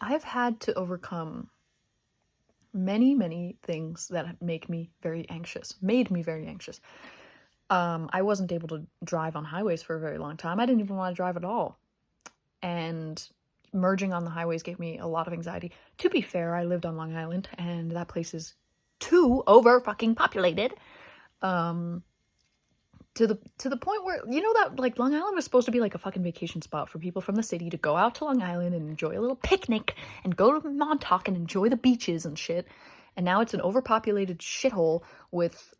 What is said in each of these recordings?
I've had to overcome many things that make me very anxious, made me very anxious. I wasn't able to drive on highways for a very long time. I didn't even want to drive at all. And merging on the highways gave me a lot of anxiety. To be fair, I lived on Long Island, and that place is too over fucking populated. Um, to the point where, you know, that like Long Island was supposed to be like a fucking vacation spot for people from the city to go out to Long Island and enjoy a little picnic and go to Montauk and enjoy the beaches and shit. And now it's an overpopulated shithole with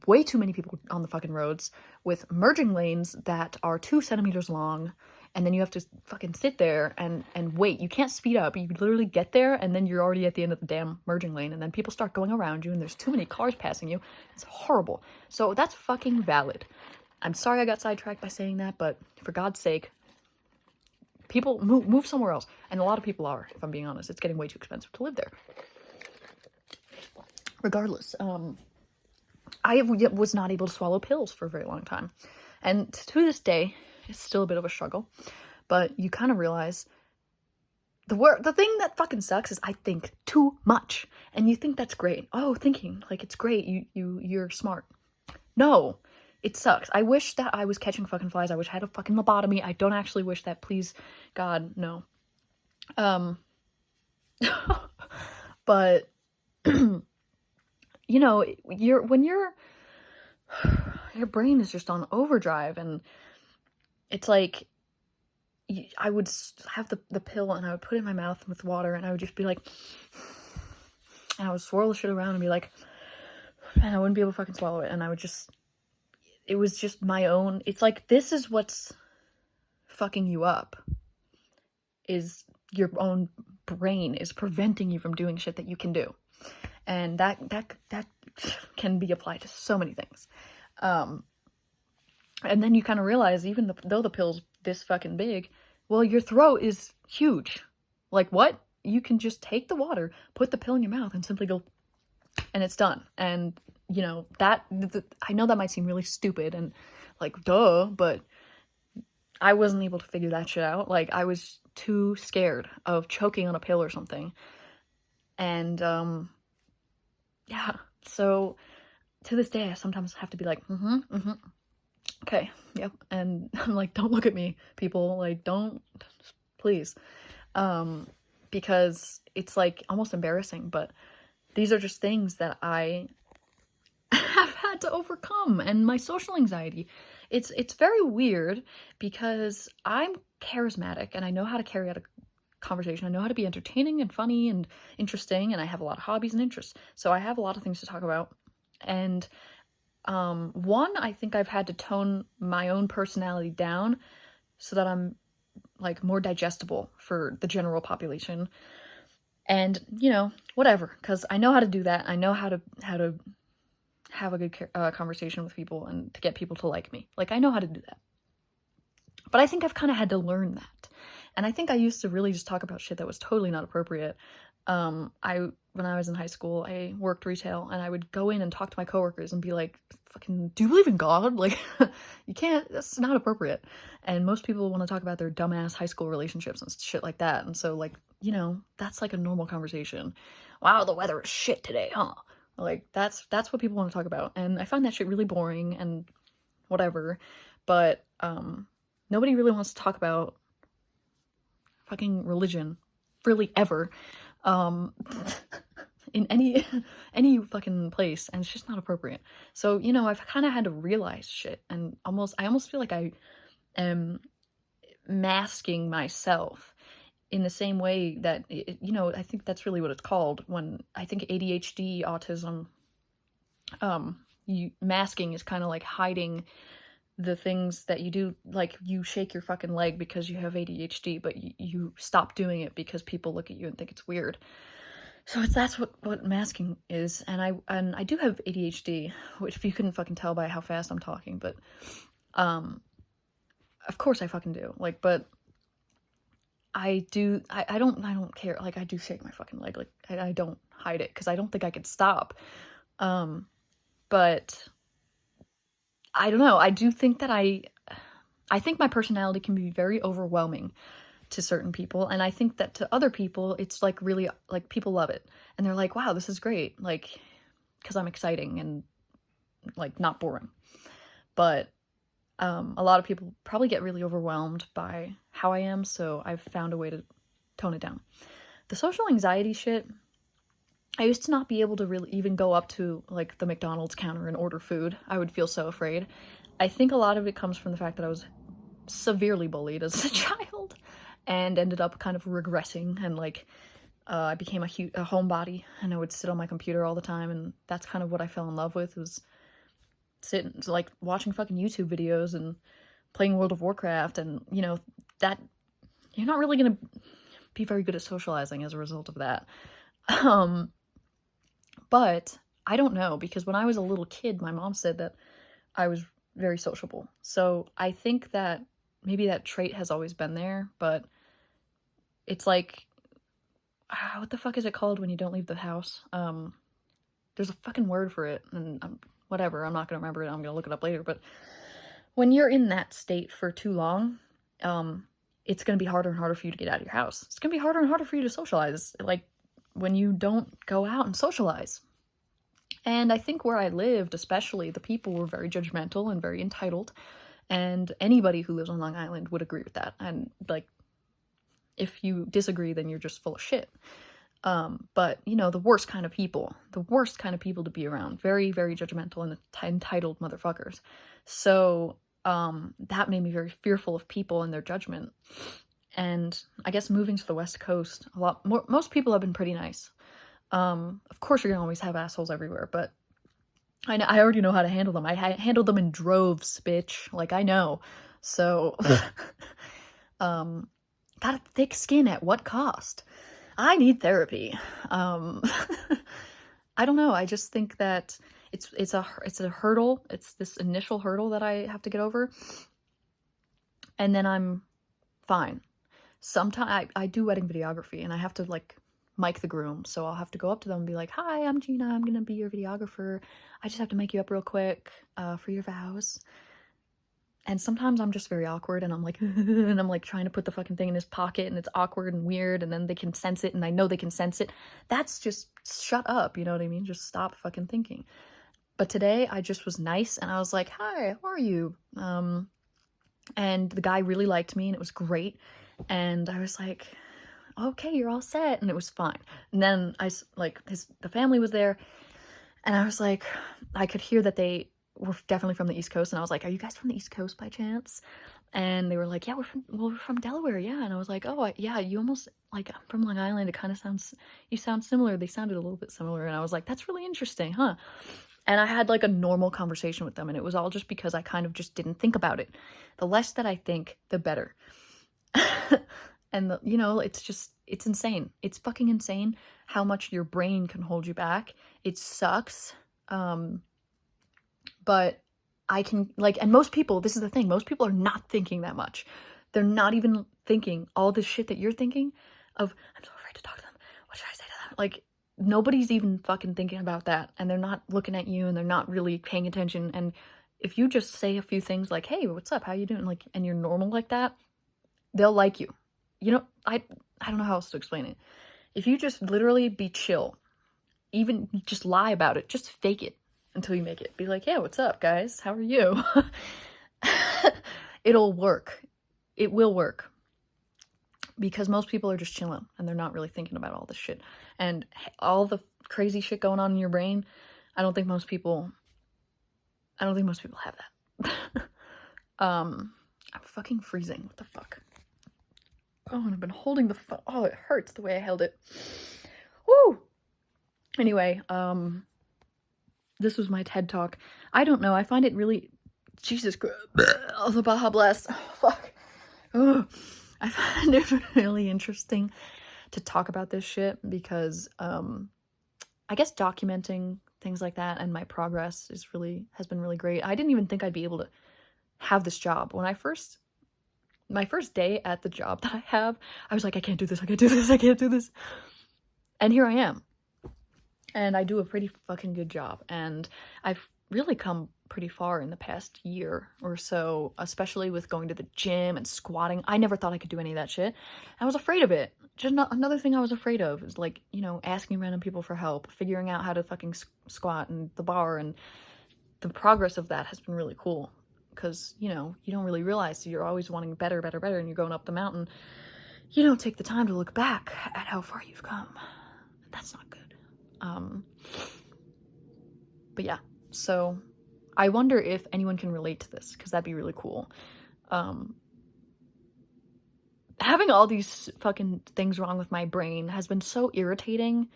way too many people on the fucking roads, with merging lanes that are 2 centimeters long, and then you have to fucking sit there and wait. You can't speed up. You literally get there and then you're already at the end of the damn merging lane, and then people start going around you and there's too many cars passing you. It's horrible. So that's fucking valid. I'm sorry I got sidetracked by saying that, but for God's sake, people move somewhere else. And a lot of people are, if I'm being honest. It's getting way too expensive to live there. Regardless, I was not able to swallow pills for a very long time. And to this day, it's still a bit of a struggle. But you kind of realize the thing that fucking sucks is I think too much. And you think that's great. Oh, thinking, like, it's great. You're smart. No, it sucks. I wish that I was catching fucking flies. I wish I had a fucking lobotomy. I don't actually wish that. Please, God, no. But you know, when your brain is just on overdrive, and it's like I would have the pill and I would put it in my mouth with water, and I would just be like, and I would swirl the shit around and be like, and I wouldn't be able to fucking swallow it, and I would just, it was just my own, it's like, this is what's fucking you up, is your own brain is preventing you from doing shit that you can do. And that can be applied to so many things. And then you kind of realize, even though the pill's this fucking big, well, your throat is huge. Like, what? You can just take the water, put the pill in your mouth, and simply go, and it's done. And, you know, I know that might seem really stupid and, like, duh, but I wasn't able to figure that shit out. Like, I was too scared of choking on a pill or something. And, yeah, so to this day, I sometimes have to be like, okay, yep, and I'm like, don't look at me, people, like, don't, please, because it's, like, almost embarrassing, but these are just things that I have had to overcome, and my social anxiety, it's very weird, because I'm charismatic, and I know how to carry out a conversation. I know how to be entertaining and funny and interesting, and I have a lot of hobbies and interests, so I have a lot of things to talk about. And one, I think I've had to tone my own personality down so that I'm, like, more digestible for the general population. And, you know, whatever, because I know how to do that. I know how to have a good conversation with people and to get people to like me. Like, I know how to do that. But I think I've kind of had to learn that. And I think I used to really just talk about shit that was totally not appropriate. When I was in high school, I worked retail, and I would go in and talk to my coworkers and be like, fucking, do you believe in God? Like, you can't, that's not appropriate. And most people want to talk about their dumbass high school relationships and shit like that. And so, like, you know, that's like a normal conversation. Wow, the weather is shit today, huh? Like, that's what people want to talk about. And I find that shit really boring and whatever. But, nobody really wants to talk about fucking religion, really, ever, in any fucking place, and it's just not appropriate. So, you know, I've kind of had to realize shit, and I almost feel like I am masking myself in the same way that, you know, I think that's really what it's called, when I think ADHD, autism, masking is kind of like hiding the things that you do. Like, you shake your fucking leg because you have ADHD, but you stop doing it because people look at you and think it's weird. So that's what masking is. And I do have ADHD, which, if you couldn't fucking tell by how fast I'm talking, but of course I fucking do. Like, but I don't care. Like, I do shake my fucking leg. Like, I don't hide it because I don't think I could stop. But I don't know. I do think that I think my personality can be very overwhelming to certain people, and I think that to other people it's like really like people love it and they're like, wow, this is great, like because I'm exciting and like not boring. But a lot of people probably get really overwhelmed by how I am, so I've found a way to tone it down. The social anxiety shit, I used to not be able to really even go up to like the McDonald's counter and order food. I would feel so afraid. I think a lot of it comes from the fact that I was severely bullied as a child and ended up kind of regressing, and like I became a homebody and I would sit on my computer all the time, and that's kind of what I fell in love with, was sitting like watching fucking YouTube videos and playing World of Warcraft, and you know that you're not really gonna be very good at socializing as a result of that. But I don't know, because when I was a little kid, my mom said that I was very sociable. So I think that maybe that trait has always been there, but it's like, what the fuck is it called when you don't leave the house? There's a fucking word for it, and whatever, I'm not gonna remember it, I'm gonna look it up later, but when you're in that state for too long, it's gonna be harder and harder for you to get out of your house. It's gonna be harder and harder for you to socialize, like, when you don't go out and socialize. And I think where I lived, especially, the people were very judgmental and very entitled, and anybody who lives on Long Island would agree with that. And, like, if you disagree, then you're just full of shit. But, you know, the worst kind of people to be around. Very, very judgmental and entitled motherfuckers. So, that made me very fearful of people and their judgment. And I guess moving to the West Coast, most people have been pretty nice. Of course you're gonna always have assholes everywhere, but I already know how to handle them. I handled them in droves, bitch. Like, I know. So, got a thick skin at what cost? I need therapy. I don't know. I just think that it's a hurdle. It's this initial hurdle that I have to get over, and then I'm fine. Sometimes I do wedding videography, and I have to like mic the groom, so I'll have to go up to them and be like, hi, I'm Gina, I'm gonna be your videographer. I just have to make you up real quick for your vows. And sometimes I'm just very awkward, and I'm like and I'm like trying to put the fucking thing in his pocket, and it's awkward and weird, and then they can sense it, and I know they can sense it. That's just, shut up, you know what I mean? Just stop fucking thinking. But today I just was nice, and I was like, hi, how are you? And the guy really liked me, and it was great. And I was like, okay, you're all set, and it was fine. And then the family was there, and I was like, I could hear that they were definitely from the East Coast, and I was like, are you guys from the East Coast by chance? And they were like, yeah, we're from Delaware, yeah. And I was like, oh, yeah, you almost, like, I'm from Long Island, it kind of you sound similar. They sounded a little bit similar, and I was like, that's really interesting, huh? And I had like a normal conversation with them, and it was all just because I kind of just didn't think about it. The less that I think, the better. And you know, it's insane. It's fucking insane how much your brain can hold you back. It sucks. But I can, like, and most people, this is the thing, most people are not thinking that much. They're not even thinking all this shit that you're thinking of, I'm so afraid to talk to them. What should I say to them? Like, nobody's even fucking thinking about that, and they're not looking at you, and they're not really paying attention. And if you just say a few things like, hey, what's up? How you doing? Like, and you're normal like that, they'll like you. You know, I don't know how else to explain it. If you just literally be chill, even just lie about it, just fake it until you make it. Be like, yeah, what's up, guys? How are you? It'll work. It will work. Because most people are just chilling, and they're not really thinking about all this shit. And all the crazy shit going on in your brain, I don't think most people have that. I'm fucking freezing. What the fuck? Oh, and I've been holding the oh, it hurts the way I held it. Woo! Anyway, this was my TED Talk. I don't know, I find it really, Jesus Christ, oh, the Baja Blast, oh, fuck. Oh, I find it really interesting to talk about this shit because, I guess documenting things like that and my progress has been really great. I didn't even think I'd be able to have this job. When my first day at the job that I have, I was like, I can't do this. And here I am. And I do a pretty fucking good job. And I've really come pretty far in the past year or so, especially with going to the gym and squatting. I never thought I could do any of that shit. I was afraid of it. Just another thing I was afraid of is like, you know, asking random people for help, figuring out how to fucking squat and the bar, and the progress of that has been really cool. Because, you know, you don't really realize you're always wanting better, better, better, and you're going up the mountain. You don't take the time to look back at how far you've come. That's not good. But yeah, so I wonder if anyone can relate to this, because that'd be really cool. Having all these fucking things wrong with my brain has been so irritating,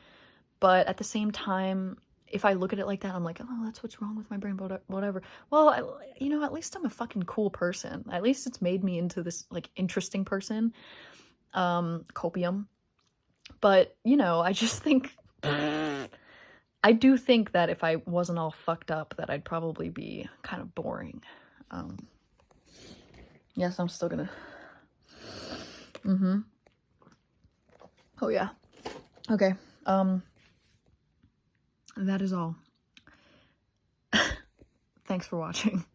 but at the same time, if I look at it like that, I'm like, oh, that's what's wrong with my brain, whatever. Well, you know, at least I'm a fucking cool person. At least it's made me into this, like, interesting person. Copium. But, you know, I just think... I do think that if I wasn't all fucked up, that I'd probably be kind of boring. Yes, I'm still gonna... Oh, yeah. Okay. That is all. Thanks for watching.